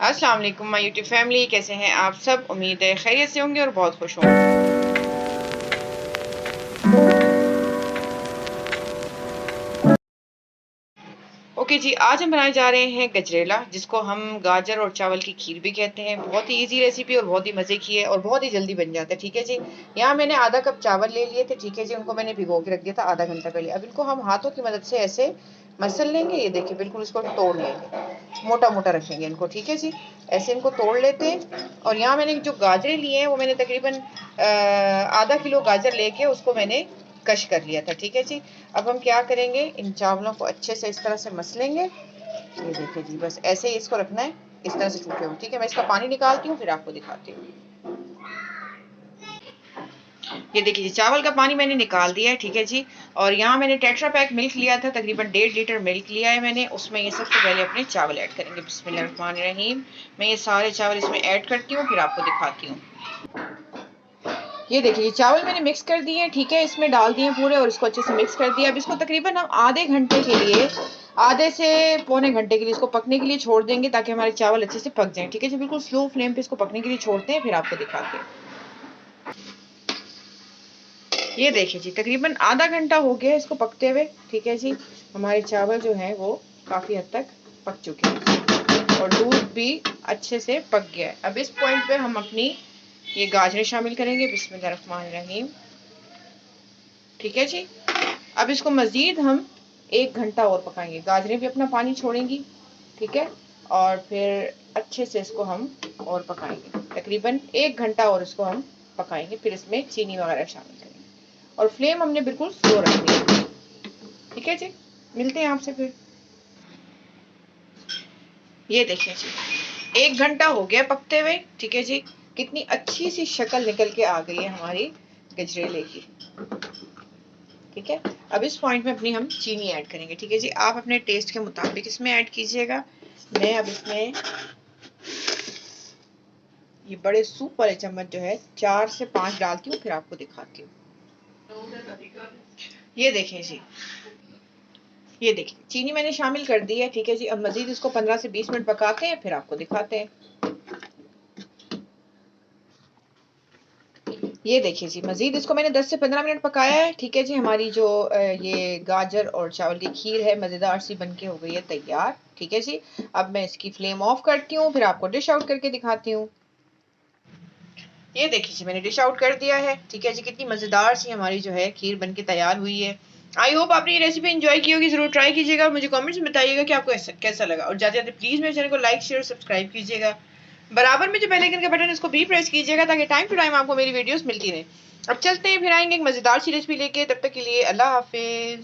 अस्सलाम वालेकुम my YouTube family, कैसे हैं आप सब। उम्मीद है खैरियत से होंगे और बहुत खुश होंगे। ओके जी, आज हम बनाने जा रहे हैं गजरेला, जिसको हम गाजर और चावल की खीर भी कहते हैं। बहुत ही इजी रेसिपी और बहुत ही मज़े की है और बहुत ही जल्दी बन जाता है। ठीक है जी, यहाँ मैंने आधा कप चावल ले लिए थे। ठीक है जी, उनको मैंने भिगो के रख दिया था आधा घंटा पहले। अब इनको हम हाथों की मदद से ऐसे मसल लेंगे। ये देखिए, बिल्कुल इसको तोड़ लेंगे, मोटा मोटा रखेंगे इनको। ठीक है जी, ऐसे इनको तोड़ लेते हैं। और यहाँ मैंने जो गाजरे लिए हैं वो मैंने तकरीबन आधा किलो गाजर लेके उसको मैंने कश कर लिया था। ठीक है जी, अब हम क्या करेंगे, इन चावलों को अच्छे से इस तरह से मसलेंगे। ये देखिए जी, बस ऐसे ही इसको रखना है, इस तरह से टूटे हुए। ठीक है, मैं इसका पानी निकालती हूँ फिर आपको दिखाती हूँ। ये देखिए जी, चावल का पानी मैंने निकाल दिया है। ठीक है जी, और यहाँ मैंने टेट्रा पैक मिल्क लिया था, तकरीबन 1.5 लीटर मिल्क लिया है मैंने। उसमें ये सबसे पहले अपने चावल ऐड करेंगे। बिस्मिल्लाहिर्रहमानिर्रहीम। मैं ये सारे चावल इसमें ऐड करती हूँ फिर आपको दिखाती हूँ। ये देखिए, चावल मैंने मिक्स कर दिए हैं। ठीक है, इसमें डाल दिए पूरे और इसको अच्छे से मिक्स कर दिया। अब इसको तकरीबन हम आधे घंटे के लिए, आधे से पौने घंटे के लिए इसको पकने के लिए छोड़ देंगे, ताकि हमारे चावल अच्छे से पक जाएं। ठीक है जी, बिल्कुल स्लो फ्लेम पे इसको पकने के लिए छोड़ते हैं फिर आपको दिखाते हैं। ये देखिए जी, तकरीबन आधा घंटा हो गया इसको पकते हुए। ठीक है जी, हमारे चावल जो है वो काफी हद तक पक चुके हैं और दूध भी अच्छे से पक गया है। अब इस पॉइंट पे हम अपनी ये गाजरें शामिल करेंगे। बिस्मिल्लाहिर्रहमानिर्रहीम। ठीक है जी, अब इसको मजीद हम 1 घंटा और पकाएंगे। गाजरें भी अपना पानी छोड़ेंगी। ठीक है, और फिर अच्छे से इसको हम और पकाएंगे, तकरीबन 1 घंटा और इसको हम पकाएंगे। फिर इसमें चीनी वगैरह शामिल करेंगे और फ्लेम हमने बिल्कुल स्लो रखनी है। ठीक है जी, मिलते हैं आपसे फिर। ये देखिए जी, 1 घंटा हो गया पकते हुए। ठीक है जी, कितनी अच्छी सी शक्ल निकल के आ गई है हमारी गजरेले की। ठीक है, अब इस पॉइंट में अपनी हम चीनी ऐड करेंगे। ठीक है जी, आप अपने टेस्ट के मुताबिक इसमें ऐड कीजिएगा। मैं अब इसमें ये बड़े सूप वाले चम्मच जो है 4 से 5 डालती हूँ, फिर आपको दिखाती हूँ। ये देखें जी, ये देखिए चीनी मैंने शामिल कर दी है। ठीक है जी, अब मजीद इसको 15 से 20 मिनट पकाते हैं फिर आपको दिखाते हैं। ये देखिए जी, मजीद इसको मैंने 10 से 15 मिनट पकाया है। ठीक है जी, हमारी जो ये गाजर और चावल की खीर है मज़ेदार सी बनके हो गई है तैयार। ठीक है जी, अब मैं इसकी फ्लेम ऑफ करती हूँ फिर आपको डिश आउट करके दिखाती हूँ। ये देखिए जी, मैंने डिश आउट कर दिया है। ठीक है जी, कितनी मज़ेदार सी हमारी जो है खीर बनके तैयार हुई है। आई होप आपने ये रेसिपी एंजॉय की होगी। जरूर ट्राई कीजिएगा और मुझे कमेंट्स में बताइएगा कि आपको कैसा लगा। और जाते जाते प्लीज मेरे चैनल को लाइक शेयर सब्सक्राइब कीजिएगा। बराबर में जो बेल आइकन का बटन है इसको भी प्रेस कीजिएगा, ताकि टाइम टू टाइम आपको मेरी वीडियोस मिलती रहे। अब चलते हैं, फिर आएंगे एक मजेदार सी रेसिपी लेके। तब तक के लिए अल्लाह हाफिज।